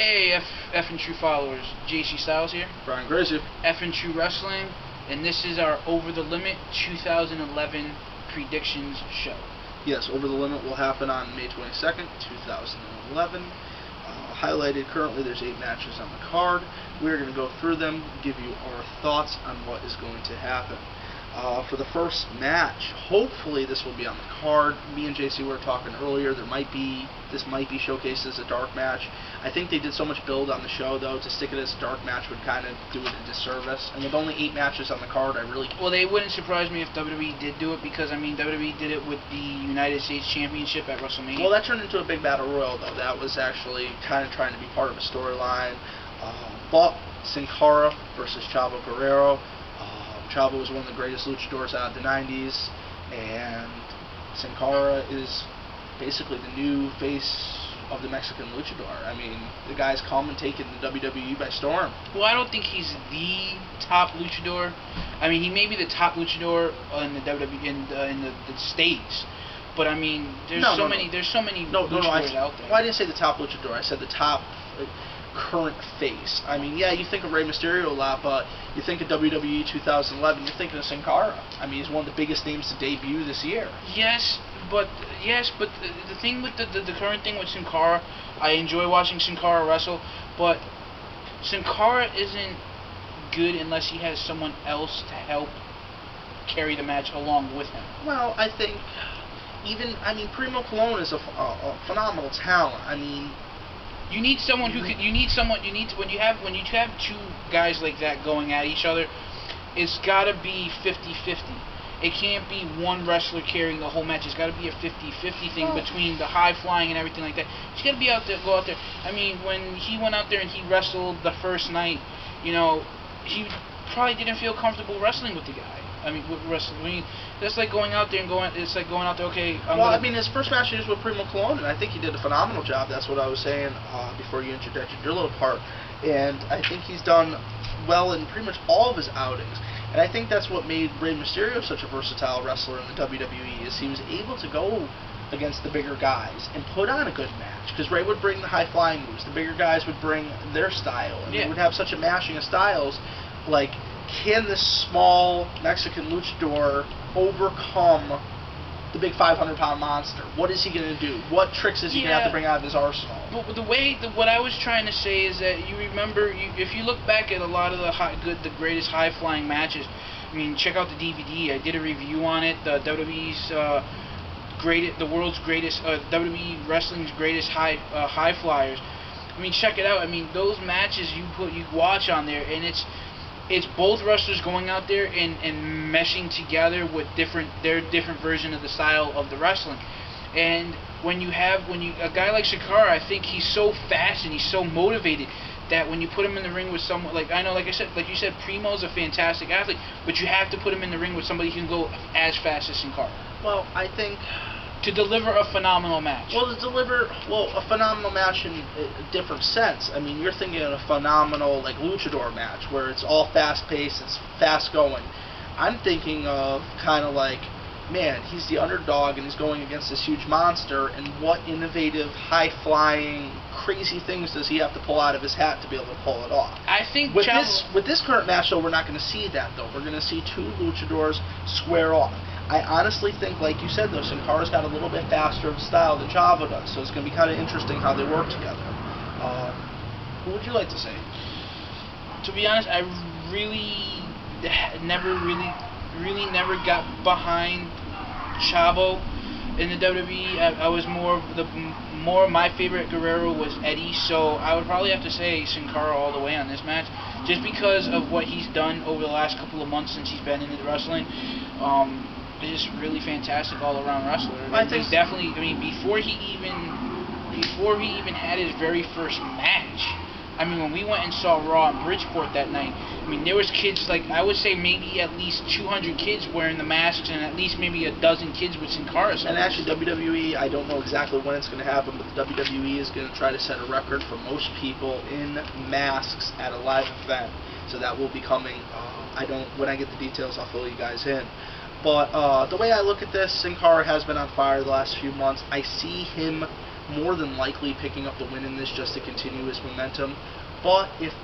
Hey, F and True followers, JC Styles here. Brian Gracie. F and True Wrestling, and this is our Over the Limit 2011 predictions show. Yes, Over the Limit will happen on May 22nd, 2011. Highlighted currently, there's 8 matches on the card. We're going to go through them, give you our thoughts on what is going to happen. For the first match, hopefully this will be on the card. Me and JC were talking earlier, this might be showcased as a dark match. I think they did so much build on the show, though, to stick it as a dark match would kind of do it a disservice. And with only 8 matches on the card, I really... Well, they wouldn't surprise me if WWE did do it, because, I mean, WWE did it with the United States Championship at WrestleMania. Well, that turned into a big battle royal, though. That was actually kind of trying to be part of a storyline. But Cara versus Chavo Guerrero. Chavo was one of the greatest luchadors out of the 90s, and Cara is basically the new face of the Mexican luchador. I mean, the guy's come and taken the WWE by storm. Well, I don't think he's the top luchador. I mean, he may be the top luchador in the WWE in the States, but I mean, there's so many luchadors out there. Well, I didn't say the top luchador. I said the top current face. I mean, yeah, you think of Rey Mysterio a lot, but you think of WWE 2011, you're thinking of Sin Cara. I mean, he's one of the biggest names to debut this year. Yes, but the thing with the current thing with Sin Cara, I enjoy watching Sin Cara wrestle, but Sin Cara isn't good unless he has someone else to help carry the match along with him. Well, I think Primo Colon is a phenomenal talent. I mean, you need someone who could. When you have 2 guys like that going at each other, it's got to be 50-50. It can't be one wrestler carrying the whole match. It's got to be a 50-50 thing between the high flying and everything like that. He's got to go out there. I mean, when he went out there and he wrestled the first night, you know, he probably didn't feel comfortable wrestling with the guy. I mean, with wrestling. I mean, that's like going out there it's like going out there. Okay. I mean, his first match was with Primo Colon, and I think he did a phenomenal job. That's what I was saying before you interjected your little part. And I think he's done well in pretty much all of his outings. And I think that's what made Rey Mysterio such a versatile wrestler in the WWE, is he was able to go against the bigger guys and put on a good match. Because Rey would bring the high-flying moves, the bigger guys would bring their style, and they would have such a mashing of styles. Like, can this small Mexican luchador overcome the big 500-pound monster? What is he going to do? What tricks is he going to have to bring out of his arsenal? But what I was trying to say is that you remember, if you look back at a lot of the greatest high-flying matches, I mean, check out the DVD. I did a review on it. The the world's greatest, WWE wrestling's greatest high flyers. I mean, check it out. I mean, those matches you watch on there, and it's both wrestlers going out there and meshing together with their different version of the style of the wrestling. And when you a guy like Sin Cara, I think he's so fast and he's so motivated that when you put him in the ring with someone like you said, Primo's a fantastic athlete, but you have to put him in the ring with somebody who can go as fast as Sin Cara. Well, I think to deliver a phenomenal match. Well, a phenomenal match in a different sense. I mean, you're thinking of a phenomenal, like, luchador match, where it's all fast-paced, it's fast-going. I'm thinking of kind of like, man, he's the underdog, and he's going against this huge monster, and what innovative, high-flying, crazy things does he have to pull out of his hat to be able to pull it off? I think with this current match, though, we're not going to see that, though. We're going to see 2 luchadors square off. I honestly think, like you said, though, Sin Cara's got a little bit faster of a style than Chavo does, so it's going to be kind of interesting how they work together. Who would you like to say? To be honest, I really never got behind Chavo in the WWE. I was my favorite Guerrero was Eddie, so I would probably have to say Sin Cara all the way on this match, just because of what he's done over the last couple of months since he's been in the wrestling. He's just really fantastic all-around wrestler. I think definitely. I mean, before he even had his very first match. I mean, when we went and saw Raw in Bridgeport that night, I mean, there was kids, like, I would say maybe at least 200 kids wearing the masks, and at least maybe a dozen kids with Sin Cara. And actually, WWE, I don't know exactly when it's going to happen, but the WWE is going to try to set a record for most people in masks at a live event. So that will be coming. When I get the details, I'll fill you guys in. But the way I look at this, Sin Cara has been on fire the last few months. I see him more than likely picking up the win in this just to continue his momentum. But if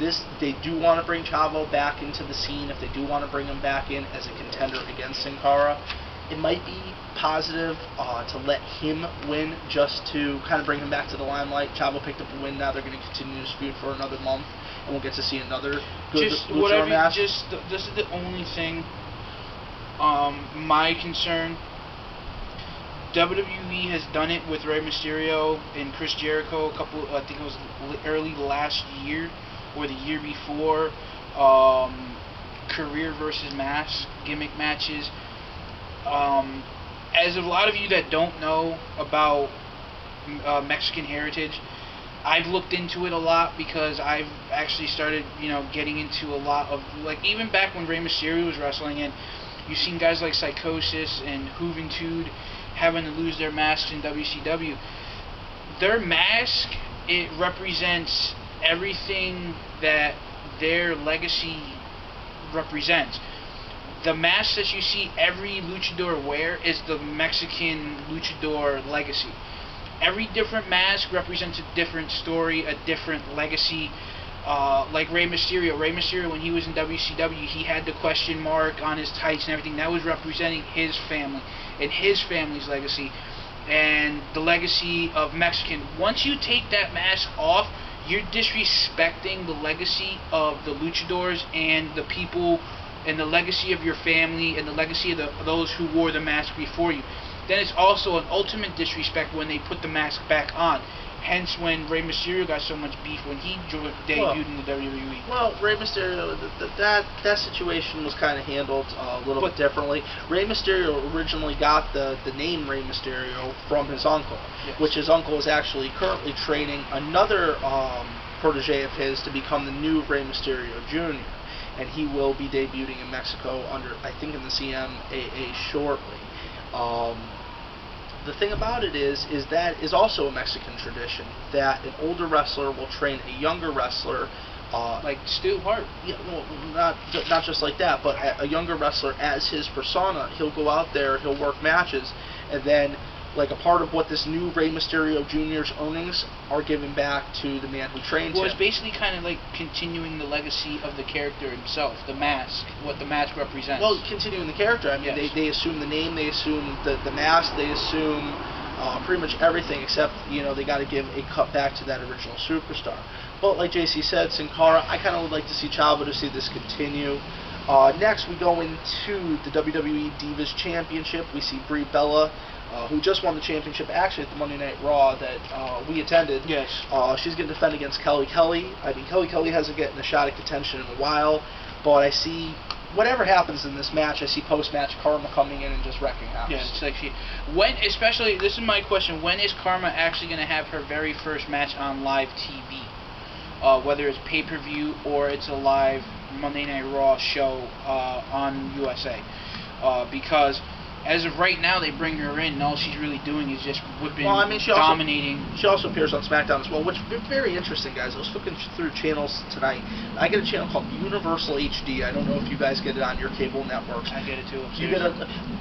they do want to bring Chavo back into the scene, if they do want to bring him back in as a contender against Sin Cara, it might be positive to let him win just to kind of bring him back to the limelight. Chavo picked up a win. Now they're going to continue to feud for another month, and we'll get to see another good luchador match. This is the only thing. My concern. WWE has done it with Rey Mysterio and Chris Jericho I think it was early last year or the year before, career versus mask gimmick matches. As a lot of you that don't know about Mexican heritage, I've looked into it a lot because I've actually started, getting into a lot of, like, even back when Rey Mysterio was wrestling, and you've seen guys like Psychosis and Juventud having to lose their masks in WCW. Their mask, it represents everything that their legacy represents. The mask that you see every luchador wear is the Mexican luchador legacy. Every different mask represents a different story, a different legacy. Like Rey Mysterio. Rey Mysterio, when he was in WCW, he had the question mark on his tights and everything. That was representing his family and his family's legacy and the legacy of Mexican. Once you take that mask off, you're disrespecting the legacy of the luchadors and the people and the legacy of your family and the legacy of those who wore the mask before you. Then it's also an ultimate disrespect when they put the mask back on. Hence, when Rey Mysterio got so much beef when he debuted in the WWE. Well, Rey Mysterio, that situation was kind of handled a little bit differently. Rey Mysterio originally got the name Rey Mysterio from his uncle, yes, which his uncle is actually currently training another protege of his to become the new Rey Mysterio Jr., and he will be debuting in Mexico under, I think, in the CMAA shortly. The thing about it is that is also a Mexican tradition, that an older wrestler will train a younger wrestler, like Stu Hart. Yeah, well, not just like that, but a younger wrestler as his persona. He'll go out there, he'll work matches, and then, like, a part of what this new Rey Mysterio Jr.'s earnings are given back to the man who trained him. Well, it's basically kind of like continuing the legacy of the character himself, the mask, what the mask represents. Well, continuing the character. I mean, yes, they assume the name, they assume the mask, they assume pretty much everything, except, they got to give a cut back to that original superstar. But like JC said, Sin Cara, I kind of would like to see Chavo to see this continue. Next, we go into the WWE Divas Championship. We see Brie Bella, who just won the championship actually at the Monday Night Raw that we attended. Yes. She's going to defend against Kelly Kelly. I mean, Kelly Kelly hasn't gotten a shot at contention in a while, but I see whatever happens in this match, I see post-match Karma coming in and just wrecking house. Yeah, it's like especially, this is my question, when is Karma actually going to have her very first match on live TV? Whether it's pay-per-view or it's a live Monday Night Raw show on USA. Because as of right now, they bring her in, and all she's really doing is just whipping, dominating. She also appears on SmackDown as well, which is very interesting, guys. I was looking through channels tonight. I get a channel called Universal HD. I don't know if you guys get it on your cable networks. I get it too. You get a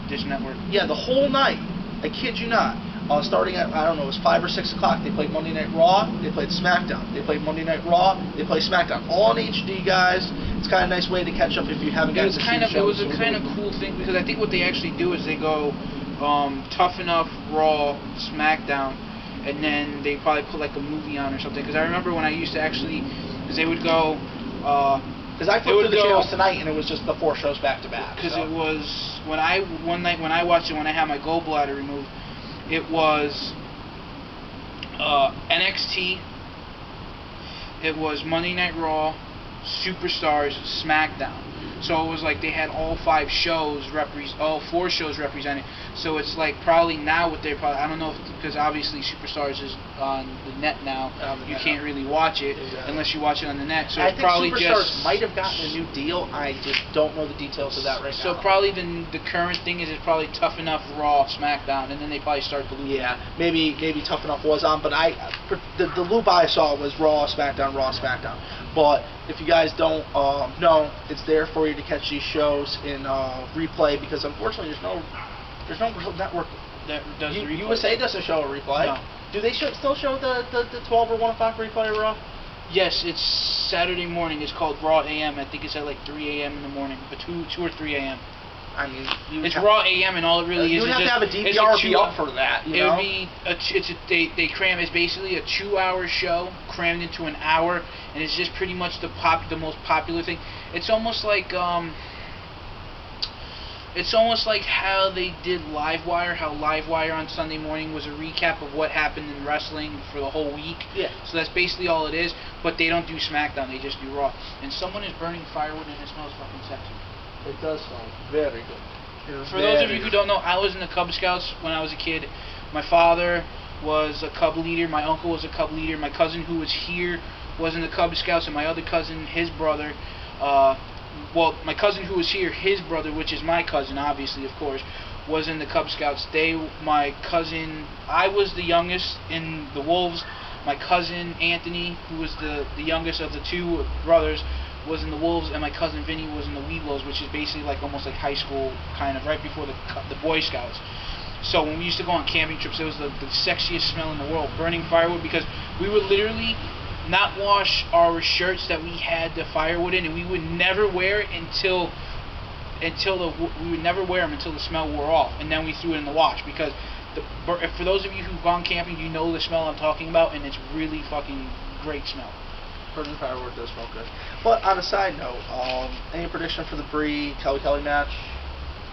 Dish Network. Yeah, the whole night. I kid you not. Starting at, I don't know, it was 5 or 6 o'clock. They played Monday Night Raw. They played SmackDown. They played Monday Night Raw. They played SmackDown. All in HD, guys. It's kind of a nice way to catch up if you haven't gotten to see the show. It was a kind of cool thing, because I think what they actually do is they go Tough Enough, Raw, SmackDown, and then they probably put like a movie on or something. Because I remember when I used to actually, because they would go. Because I flipped through the channels tonight and it was just the 4 shows back to back. Because it was one night when I watched it, when I had my gallbladder removed, it was NXT. It was Monday Night Raw, Superstars, SmackDown. So it was like they had all 4 shows represented. So it's like probably now what they're probably, I don't know if, because obviously Superstars is on the net now. You can't really watch it unless you watch it on the net. So it's probably Superstars might have gotten a new deal. I just don't know the details of that right now. So probably the current thing is it's probably Tough Enough, Raw, SmackDown, and then they probably start the loop. Yeah, maybe Tough Enough was on, but the loop I saw was Raw, SmackDown, Raw, SmackDown. But if you guys don't know, it's there for you to catch these shows in replay, because unfortunately there's no real network that does the replay. USA doesn't show a replay. No. Do they still show the 12 or 1 o'clock replay of Raw? Yes, it's Saturday morning. It's called Raw AM. I think it's at like 3 a.m. in the morning, but 2 or 3 a.m. I mean, it's Raw AM, and all it really is. You would have to have a DVR be up for that. You know? It would be they cram. It's basically a 2-hour show crammed into an hour, and it's just pretty much the most popular thing. It's almost like how they did Livewire. How Livewire on Sunday morning was a recap of what happened in wrestling for the whole week. Yeah. So that's basically all it is. But they don't do SmackDown. They just do Raw. And someone is burning firewood, and it smells fucking sexy. It does smell very good. For those of you who don't know, I was in the Cub Scouts when I was a kid. My father was a Cub leader. My uncle was a Cub leader. My cousin who was here was in the Cub Scouts, and my other cousin, his brother, my cousin who was here, his brother, which is my cousin, obviously, of course, was in the Cub Scouts. I was the youngest in the Wolves. My cousin, Anthony, who was the youngest of the 2 brothers, was in the Wolves, and my cousin Vinny was in the Weeblos, which is basically like almost like high school, kind of right before the Boy Scouts. So when we used to go on camping trips, it was the sexiest smell in the world, burning firewood, because we would literally not wash our shirts that we had the firewood in, and we would never wear it until the smell wore off, and then we threw it in the wash. Because for those of you who've gone camping, you know the smell I'm talking about, and it's really fucking great smell. Burning firewood does smell good. But on a side note, any prediction for the Brie Kelly match?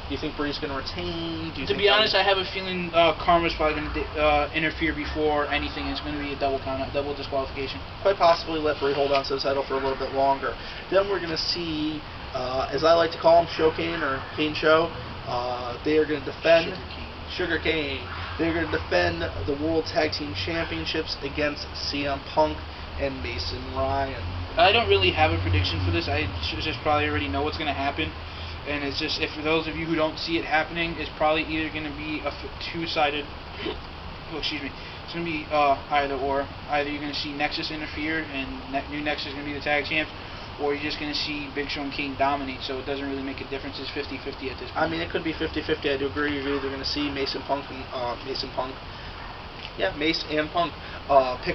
Do you think Brie's going to retain? To be honest, I have a feeling Karma's probably going to interfere before anything. It's going to be a double disqualification. Quite possibly let Brie hold on to the title for a little bit longer. Then we're going to see, as I like to call him, Show Kane or Kane Show. They are going to defend Sugar Kane. They're going to defend the World Tag Team Championships against CM Punk and Mason Ryan. I don't really have a prediction for this. I just probably already know what's going to happen. And it's just, for those of you who don't see it happening, it's probably either going to be a two-sided, it's going to be either or. Either you're going to see Nexus interfere, and new Nexus is going to be the tag champs, or you're just going to see Big Show and King dominate, so it doesn't really make a difference. It's 50-50 at this point. I mean, it could be 50-50. I do agree. You're either going to see Mace and Punk pick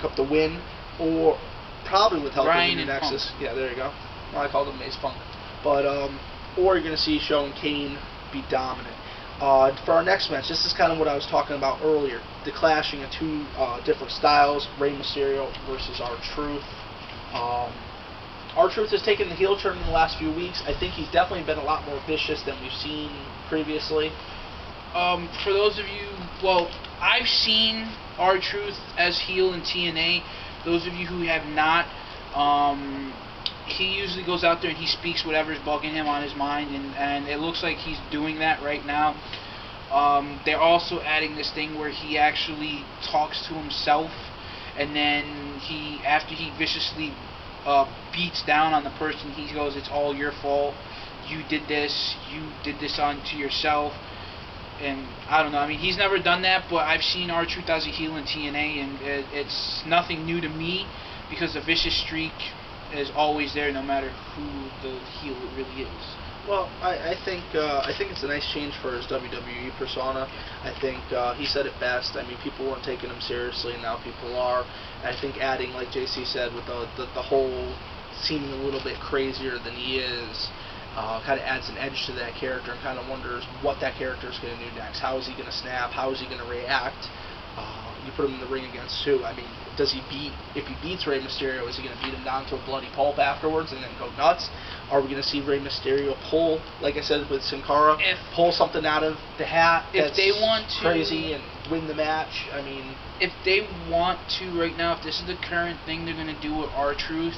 up the win, or probably with help of the new Nexus. Punk. Yeah, there you go. Well, I called him Mace Punk. But, or you're going to see Show and Kane be dominant. For our next match, this is kind of what I was talking about earlier. The clashing of 2 different styles, Rey Mysterio versus R-Truth. R-Truth has taken the heel turn in the last few weeks. I think he's definitely been a lot more vicious than we've seen previously. For those of you, I've seen R-Truth as heel in TNA. Those of you who have not, he usually goes out there and he speaks whatever's bugging him on his mind, and it looks like he's doing that right now. They're also adding this thing where he actually talks to himself, and then after he viciously beats down on the person, he goes, "It's all your fault. You did this onto yourself." And I don't know. I mean, he's never done that, but I've seen R-Truth as a heel in TNA, and it's nothing new to me, because the vicious streak is always there, no matter who the heel really is. Well, I think it's a nice change for his WWE persona. I think he said it best. I mean, people weren't taking him seriously, and now people are. And I think adding, like JC said, with the whole seeming a little bit crazier than he is, kind of adds an edge to that character, and kind of wonders what that character is going to do next. How is he going to snap? How is he going to react? You put him in the ring against who? I mean, if he beats Rey Mysterio, is he going to beat him down to a bloody pulp afterwards and then go nuts? Are we going to see Rey Mysterio pull, like I said with Sin Cara, pull something out of the hat if they want to, crazy and win the match? I mean, if they want to right now, if this is the current thing they're going to do with R-Truth,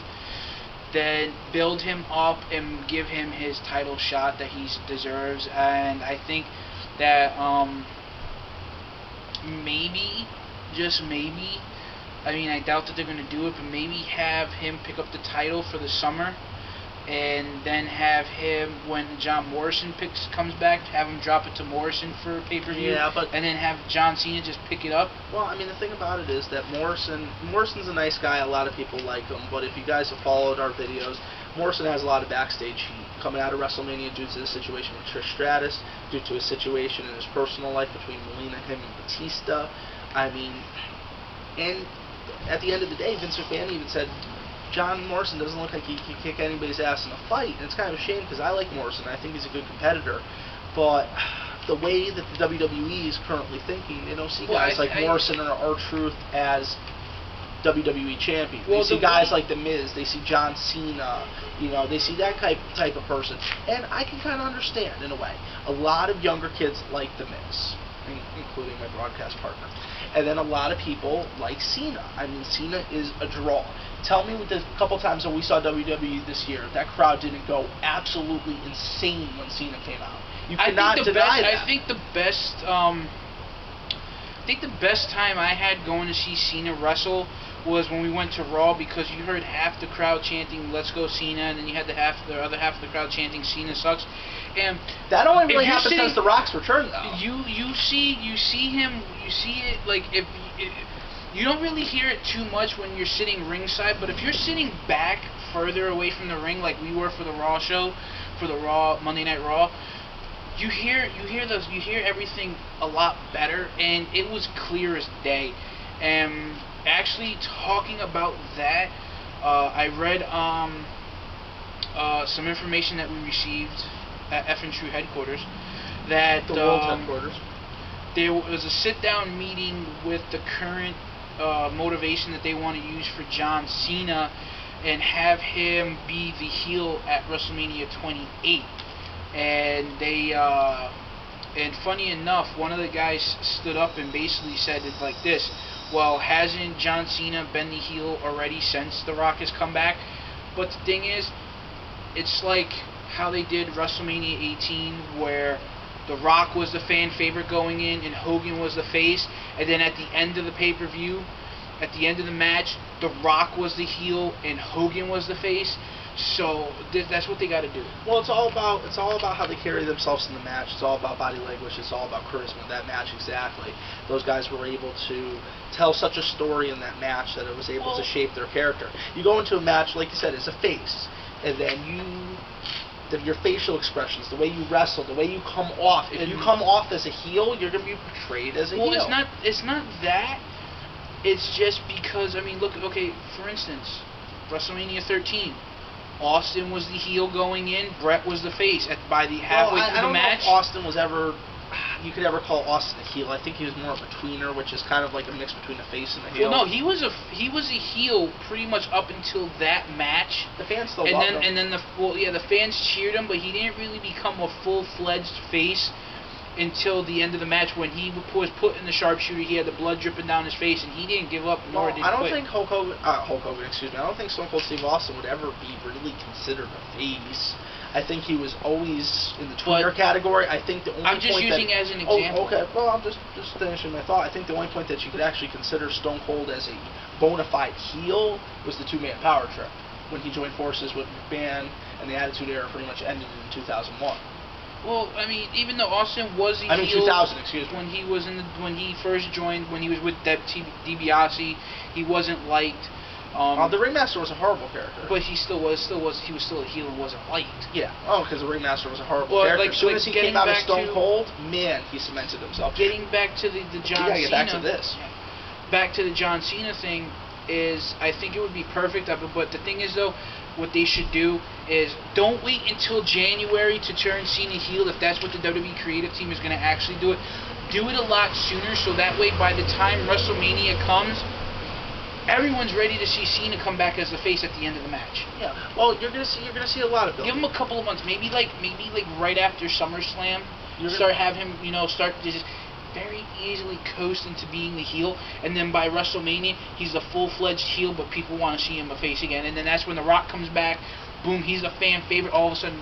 then build him up and give him his title shot that he deserves. And I think that maybe, just maybe, I mean, I doubt that they're going to do it, but maybe have him pick up the title for the summer, and then have him, when John Morrison comes back, have him drop it to Morrison for a pay-per-view, and then have John Cena just pick it up. Well, I mean, the thing about it is that Morrison's a nice guy. A lot of people like him, but if you guys have followed our videos, Morrison has a lot of backstage heat coming out of WrestleMania due to the situation with Trish Stratus, due to a situation in his personal life between Melina, him, and Batista. I mean, And at the end of the day, Vince McMahon even said, John Morrison doesn't look like he can kick anybody's ass in a fight. And it's kind of a shame because I like Morrison. I think he's a good competitor. But the way that the WWE is currently thinking, they don't see guys like Morrison or R-Truth as WWE champion. They see guys like The Miz. They see John Cena. You know, they see that type of person. And I can kind of understand, in a way. A lot of younger kids like The Miz, including my broadcast partner. And then a lot of people like Cena. I mean, Cena is a draw. Tell me, with the couple times that we saw WWE this year, that crowd didn't go absolutely insane when Cena came out. You cannot deny that. I think the best time I had going to see Cena wrestle was when we went to Raw, because you heard half the crowd chanting "Let's go Cena," and then you had the other half of the crowd chanting "Cena sucks." And that only really happened since The Rock's return, though. You see it like if you don't really hear it too much when you're sitting ringside, but if you're sitting back further away from the ring, like we were for the Raw show, for the Monday Night Raw, you hear everything a lot better, and it was clear as day. And actually, talking about that, I read some information that we received at F and True headquarters, that the world headquarters. There was a sit-down meeting with the current motivation that they want to use for John Cena and have him be the heel at WrestleMania 28. And they, and funny enough, one of the guys stood up and basically said it like this: well, hasn't John Cena been the heel already since The Rock has come back? But the thing is, it's like how they did WrestleMania 18, where The Rock was the fan favorite going in and Hogan was the face, and then at the end of the pay-per-view, at the end of the match, The Rock was the heel and Hogan was the face. So that's what they got to do. Well, it's all about how they carry themselves in the match. It's all about body language. It's all about charisma. That match, exactly. Those guys were able to tell such a story in that match that it was able to shape their character. You go into a match, like you said, as a face, and then your facial expressions, the way you wrestle, the way you come off. If you come off as a heel, you're going to be portrayed as a heel. Well, it's not that. It's just because, I mean, look, okay, for instance, WrestleMania 13. Austin was the heel going in. Brett was the face by the halfway through the match. I don't know if Austin was ever. You could ever call Austin a heel. I think he was more of a tweener, which is kind of like a mix between the face and the heel. Well, no, he was a heel pretty much up until that match. The fans still loved him. And then the fans cheered him, but he didn't really become a full-fledged face until the end of the match, when he was put in the sharpshooter. He had the blood dripping down his face, and he didn't give up, nor did he quit. I don't think Hulk Hogan, I don't think Stone Cold Steve Austin would ever be really considered a face. I think he was always in the tweener category. I think the only I'm just using as an example. Oh, okay. Well, I'm just finishing my thought. I think the only point that you could actually consider Stone Cold as a bona fide heel was the two-man power trip, when he joined forces with McMahon, and the Attitude Era pretty much ended in 2001. Well, I mean, even though Austin was a heel 2000, excuse me. when he was when he first joined, when he was with DiBiase, he wasn't liked. The Ringmaster was a horrible character. But he was still a heel and wasn't liked. Yeah. Oh, because the Ringmaster was a horrible character. As soon as he came out of Stone Cold, man, he cemented himself. Getting back to the John Cena. Get back to this. Back to the John Cena thing is, I think it would be perfect. But the thing is, though, what they should do is don't wait until January to turn Cena heel if that's what the WWE creative team is going to actually do it. Do it a lot sooner, so that way by the time WrestleMania comes, everyone's ready to see Cena come back as the face at the end of the match. Yeah. Well, you're gonna see a lot of building. Give him a couple of months, maybe like right after SummerSlam, have him start to just very easily coast into being the heel, and then by WrestleMania he's a full-fledged heel, but people want to see him a face again, and then that's when The Rock comes back. Boom, he's a fan favorite. All of a sudden,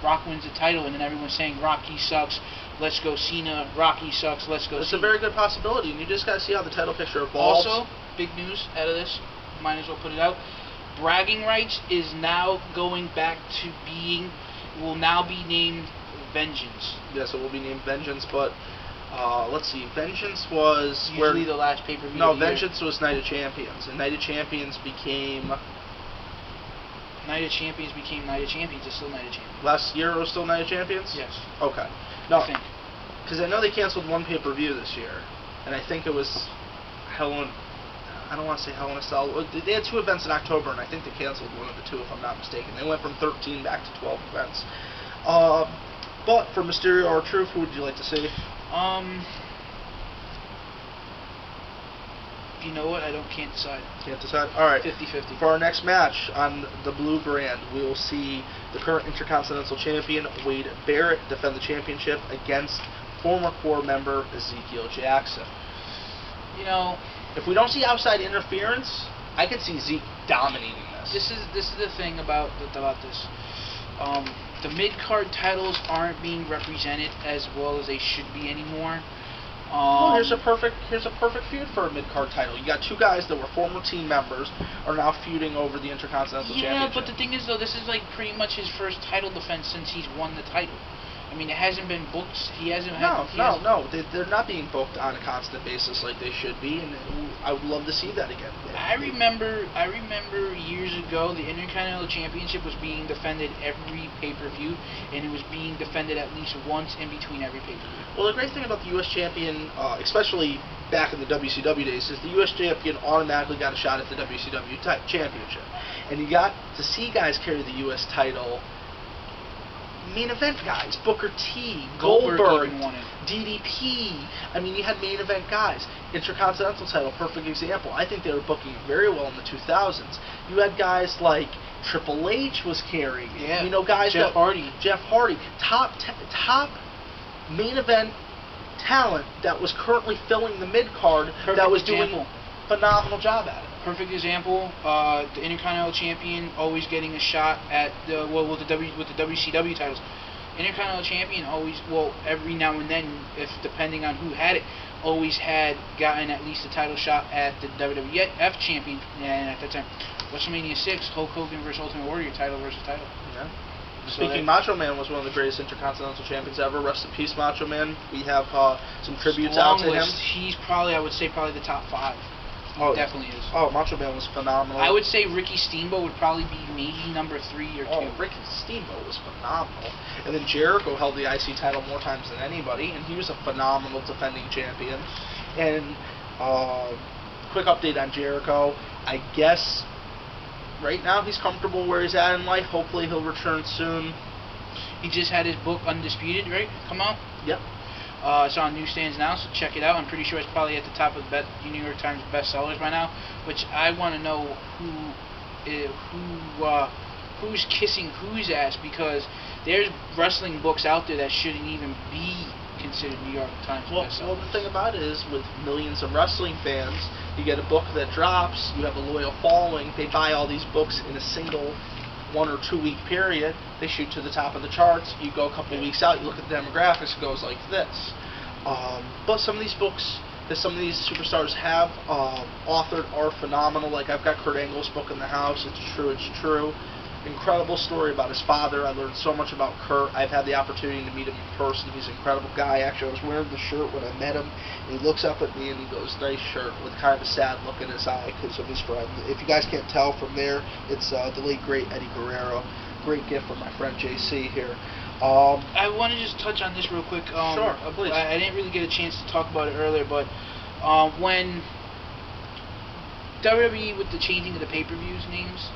Rock wins the title, and then everyone's saying Rocky sucks. Let's go Cena. Rocky sucks. Let's go. It's Cena. a very good possibility, and you just got to see how the title picture evolves. Also, big news out of this. Might as well put it out. Bragging rights is now going back to will now be named Vengeance. Yes, it will be named Vengeance, but let's see. Vengeance was usually the last pay-per-view. No, Vengeance was Night of Champions, and Night of Champions became. Night of Champions became Night of Champions. It's still Night of Champions. Last year it was still Night of Champions? Yes. Okay. No, I think. Because I know they canceled one pay-per-view this year, and I think it was Hell in I don't want to say Hell in a Cell. They had 2 events in October, and I think they canceled one of the 2, if I'm not mistaken. They went from 13 back to 12 events. But for Mysterio or Truth, who would you like to see? You know what? Can't decide. Can't decide? Alright. 50-50. For our next match on the blue brand, we will see the current Intercontinental Champion, Wade Barrett, defend the championship against former core member Ezekiel Jackson. You know, if we don't see outside interference, I could see Zeke dominating this. This is the thing about this. The mid-card titles aren't being represented as well as they should be anymore. Well, here's a perfect feud for a mid-card title. You got 2 guys that were former team members are now feuding over the Intercontinental Championship. Yeah, but the thing is, though, this is like pretty much his first title defense since he's won the title. I mean, it hasn't been booked. He hasn't. No. They're not being booked on a constant basis like they should be, and I would love to see that again. I remember years ago the Intercontinental Championship was being defended every pay-per-view, and it was being defended at least once in between every pay-per-view. Well, the great thing about the U.S. champion, especially back in the WCW days, is the U.S. champion automatically got a shot at the WCW championship, and you got to see guys carry the U.S. title. Main event guys, Booker T, Goldberg, DDP. I mean, you had main event guys. Intercontinental title, perfect example. I think they were booking very well in the 2000s. You had guys like Triple H was carrying. Yeah. You know, guys Jeff Hardy, top main event talent that was currently filling the mid card. That was doing a phenomenal job at it. Perfect example, the Intercontinental Champion always getting a shot at the with the WCW titles. Intercontinental Champion always, every now and then, if depending on who had it, always had gotten at least a title shot at the WWF Champion. And at that time, WrestleMania 6, Hulk Hogan versus Ultimate Warrior, title versus title. Yeah. Speaking, Macho Man was one of the greatest Intercontinental Champions ever. Rest in peace, Macho Man. We have some tributes out to him. He's probably, I would say, probably the top 5. Definitely is. Oh, Macho Man was phenomenal. I would say Ricky Steamboat would probably be maybe number 3 or 2. Oh, Ricky Steamboat was phenomenal. And then Jericho held the IC title more times than anybody, and he was a phenomenal defending champion. And quick update on Jericho. I guess right now he's comfortable where he's at in life. Hopefully he'll return soon. He just had his book Undisputed, right? Come out? Yep. It's on newsstands now, so check it out. I'm pretty sure it's probably at the top of the New York Times bestsellers by now. Which I want to know who's kissing whose ass, because there's wrestling books out there that shouldn't even be considered New York Times bestsellers. Well, the thing about it is, with millions of wrestling fans, you get a book that drops, you have a loyal following, they buy all these books in a single 1 or 2 week period, they shoot to the top of the charts, you go a couple of weeks out, you look at the demographics, it goes like this. But some of these books that some of these superstars have authored are phenomenal. Like, I've got Kurt Angle's book in the house, It's True. Incredible story about his father. I learned so much about Kurt. I've had the opportunity to meet him in person. He's an incredible guy. Actually, I was wearing the shirt when I met him, and he looks up at me and he goes, "Nice shirt," with kind of a sad look in his eye because of his friend. If you guys can't tell from there, it's the late great Eddie Guerrero. Great gift from my friend JC here. I want to just touch on this real quick. Sure, please. I didn't really get a chance to talk about it earlier, but when WWE with the changing of the pay-per-views names,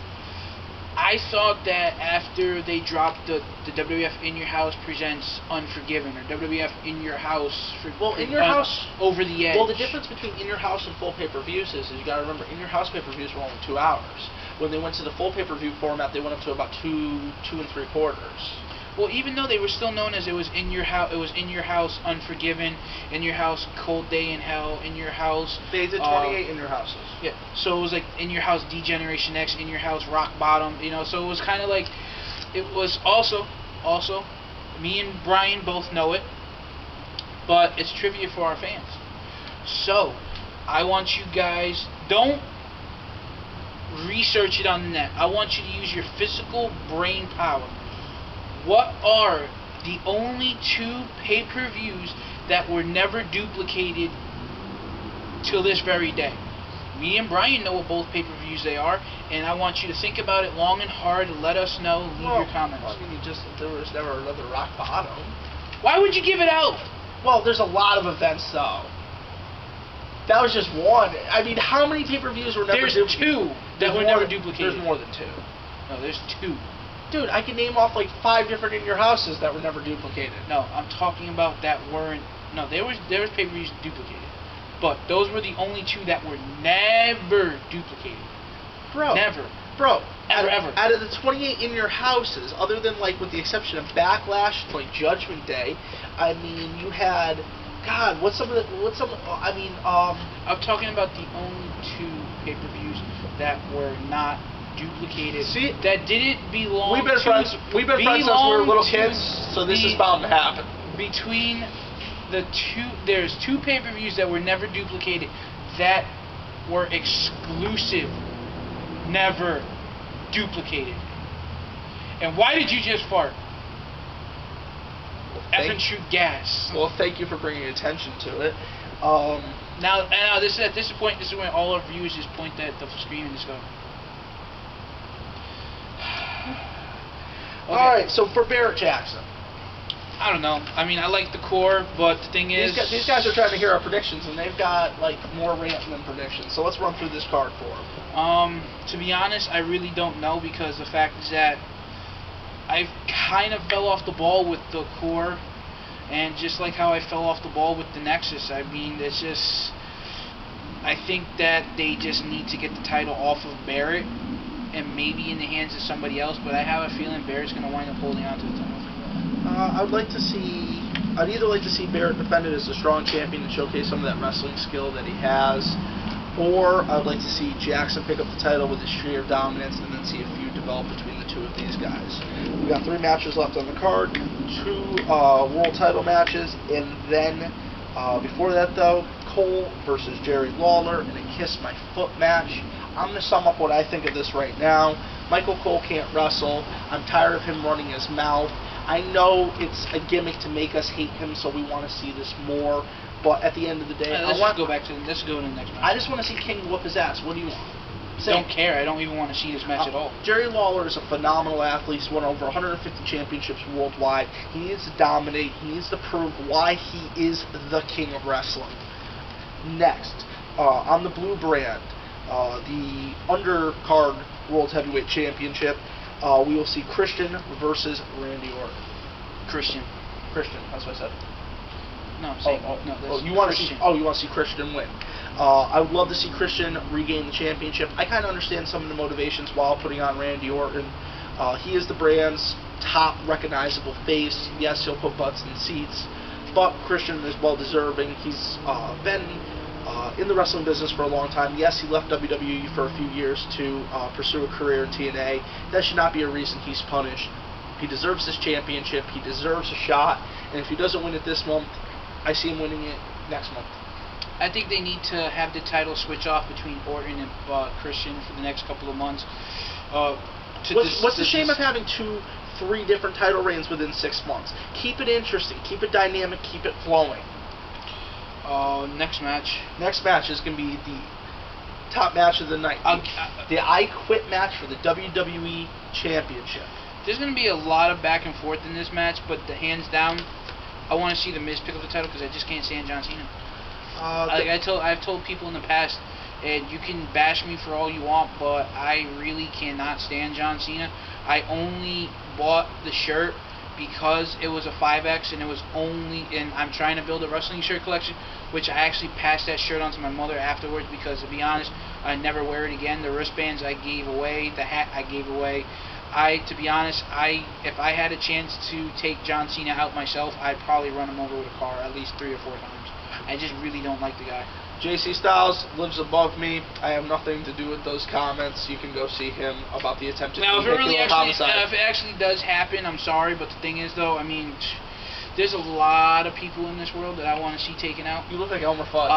I thought that after they dropped the WWF In Your House presents Unforgiven, or WWF In Your House In Your House Over the Edge. Well, the difference between In Your House and full pay-per-views is you got to remember, In Your House pay-per-views were only 2 hours. When they went to the full pay-per-view format, they went up to about 2 3/4. Well, even though they were still known as it was In Your House Unforgiven, In Your House Cold Day in Hell, In Your House. They did 28 In Your Houses. Yeah, so it was like In Your House Degeneration X, In Your House Rock Bottom, so it was kind of like, it was also, me and Brian both know it, but it's trivia for our fans. So, I want you guys, don't research it on the net. I want you to use your physical brain power. What are the only 2 pay-per-views that were never duplicated till this very day? Me and Brian know what both pay-per-views they are, and I want you to think about it long and hard and let us know. Leave your comments. Well, I mean, there was never another Rock Bottom. Why would you give it out? Well, there's a lot of events, though. That was just one. I mean, how many pay-per-views were never duplicated? There's 2 that were never duplicated. There's more than 2. No, there's 2. Dude, I can name off like 5 different In Your Houses that were never duplicated. No, I'm talking about that weren't. No, there was pay-per-views duplicated, but those were the only 2 that were never duplicated. Bro. Never. Bro. Ever. Out of the 28 In Your Houses, other than like with the exception of Backlash, like Judgment Day, I mean, you had. God, I'm talking about the only 2 pay-per-views that were not duplicated. See, that didn't belong. We've been friends since we were little kids, so this is bound to happen. Between the 2, there's 2 pay-per-views that were never duplicated, that were exclusive, never duplicated. And why did you just fart? Effing shoot gas. Well, thank you for bringing attention to it. Now, this is at this point. This is when all our viewers just point at the screen and just go. Okay. All right. So for Barrett Jackson, I don't know. I mean, I like the core, but the thing is, these guys are trying to hear our predictions, and they've got like more rant than predictions. So let's run through this card for them. To be honest, I really don't know, because the fact is that I kind of fell off the ball with the core, and just like how I fell off the ball with the Nexus. I mean, it's just, I think that they just need to get the title off of Barrett and maybe in the hands of somebody else, but I have a feeling Barrett's going to wind up holding on to the title. I'd either like to see Barrett defended as a strong champion and showcase some of that wrestling skill that he has, or I'd like to see Jackson pick up the title with his sheer dominance and then see a feud develop between the 2 of these guys. We've got 3 matches left on the card, 2 world title matches, and then before that though, Cole versus Jerry Lawler in a Kiss My Foot match. I'm going to sum up what I think of this right now. Michael Cole can't wrestle. I'm tired of him running his mouth. I know it's a gimmick to make us hate him, so we want to see this more. But at the end of the day, let's go to the next match. I just want to see King whoop his ass. What do you want? Don't care. I don't even want to see this match at all. Jerry Lawler is a phenomenal athlete. He's won over 150 championships worldwide. He needs to dominate. He needs to prove why he is the king of wrestling. Next, on the blue brand, the undercard World Heavyweight Championship, we will see Christian versus Randy Orton. Christian, that's what I said. No, I'm saying you want to see Christian win. I would love to see Christian regain the championship. I kind of understand some of the motivations while putting on Randy Orton. He is the brand's top recognizable face. Yes, he'll put butts in seats, but Christian is well deserving. He's been in the wrestling business for a long time. Yes, he left WWE for a few years to pursue a career in TNA. That should not be a reason he's punished. He deserves this championship. He deserves a shot. And if he doesn't win it this month, I see him winning it next month. I think they need to have the title switch off between Orton and Christian for the next couple of months. What's the shame of having 2-3 different title reigns within 6 months? Keep it interesting. Keep it dynamic. Keep it flowing. Next match. Next match is going to be the top match of the night. The I Quit match for the WWE Championship. There's going to be a lot of back and forth in this match, but hands down, I want to see The Miz pick up the title because I just can't stand John Cena. I've told people in the past, and you can bash me for all you want, but I really cannot stand John Cena. I only bought the shirt because it was a 5X, and I'm trying to build a wrestling shirt collection, which I actually passed that shirt on to my mother afterwards because, to be honest, I never wear it again. The wristbands I gave away, the hat I gave away. To be honest, if I had a chance to take John Cena out myself, I'd probably run him over with a car at least 3 or 4 times. I just really don't like the guy. JC Styles lives above me. I have nothing to do with those comments. You can go see him about the attempted homicide. If it actually does happen, I'm sorry, but the thing is, though, I mean, there's a lot of people in this world that I want to see taken out. You look like Elmer Fudd.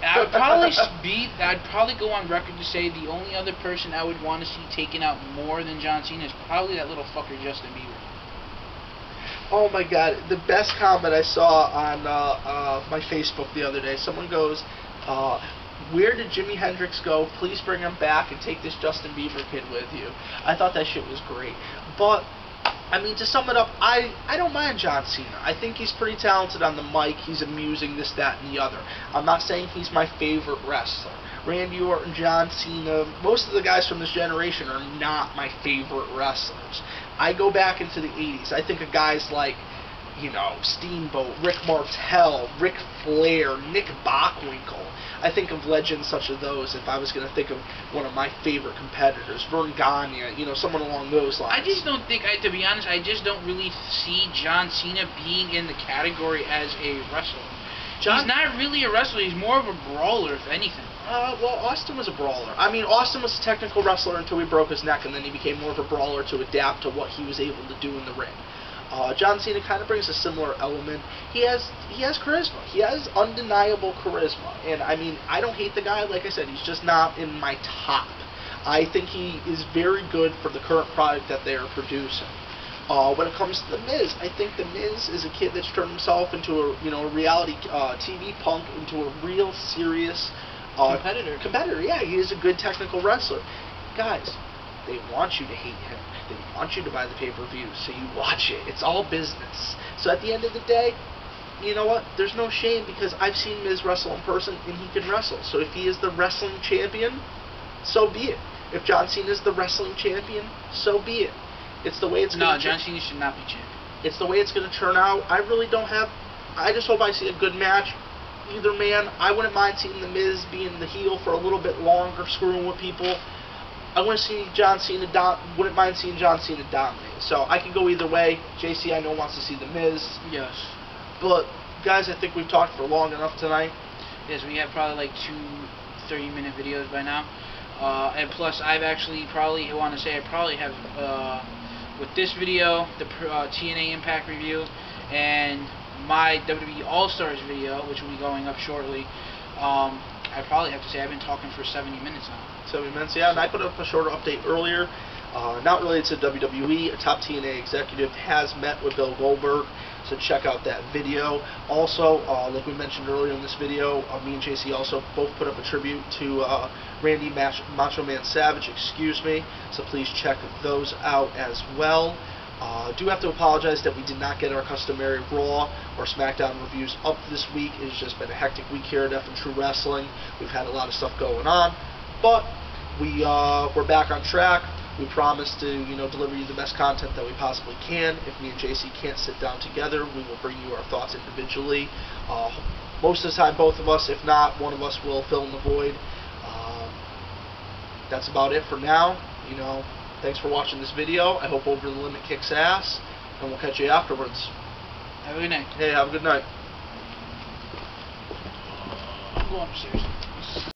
I'd probably go on record to say the only other person I would want to see taken out more than John Cena is probably that little fucker Justin Bieber. Oh my God! The best comment I saw on my Facebook the other day. Someone goes, "Where did Jimi Hendrix go? Please bring him back and take this Justin Bieber kid with you." I thought that shit was great, but I mean, to sum it up, I don't mind John Cena. I think he's pretty talented on the mic. He's amusing, this, that, and the other. I'm not saying he's my favorite wrestler. Randy Orton, John Cena, most of the guys from this generation are not my favorite wrestlers. I go back into the 80s. I think of guys like, you know, Steamboat, Rick Martel, Ric Flair, Nick Bockwinkel. I think of legends such as those if I was going to think of one of my favorite competitors, Vern Gagne, you know, someone along those lines. I just don't think, to be honest, I just don't really see John Cena being in the category as a wrestler. He's not really a wrestler, he's more of a brawler, if anything. Well, Austin was a brawler. I mean, Austin was a technical wrestler until he broke his neck, and then he became more of a brawler to adapt to what he was able to do in the ring. John Cena kind of brings a similar element. He has charisma. He has undeniable charisma. And, I mean, I don't hate the guy. Like I said, he's just not in my top. I think he is very good for the current product that they are producing. When it comes to The Miz, I think The Miz is a kid that's turned himself into a reality TV punk, into a real serious competitor. Yeah, he is a good technical wrestler. Guys, they want you to hate him. They want you to buy the pay-per-view, so you watch it. It's all business. So at the end of the day, you know what? There's no shame, because I've seen Miz wrestle in person, and he can wrestle. So if he is the wrestling champion, so be it. If John Cena is the wrestling champion, so be it. It's the way it's going to turn out. No, John Cena should not be champion. It's the way it's going to turn out. I really don't have... I just hope I see a good match. Either man, I wouldn't mind seeing The Miz being the heel for a little bit longer, screwing with people. I want to see John Cena wouldn't mind seeing John Cena dominate. So I can go either way. JC, I know, wants to see The Miz. Yes. But, guys, I think we've talked for long enough tonight. Yes, we have probably like 2 30-minute videos by now. And plus, I've actually probably have, with this video, the TNA Impact review, and my WWE All-Stars video, which will be going up shortly, I probably have to say I've been talking for 70 minutes now. 70 minutes, yeah, and I put up a shorter update earlier, not related to WWE. A top TNA executive has met with Bill Goldberg, so check out that video. Also, like we mentioned earlier in this video, me and JC also both put up a tribute to Randy Macho Man Savage, so please check those out as well. Do have to apologize that we did not get our customary Raw or SmackDown reviews up this week. It's just been a hectic week here at F and True Wrestling. We've had a lot of stuff going on, but we're back on track. We promise to deliver you the best content that we possibly can. If me and JC can't sit down together, we will bring you our thoughts individually. Most of the time, both of us. If not, one of us will fill in the void. That's about it for now. Thanks for watching this video. I hope Over the Limit kicks ass, and we'll catch you afterwards. Have a good night. Hey, have a good night. I'm going upstairs.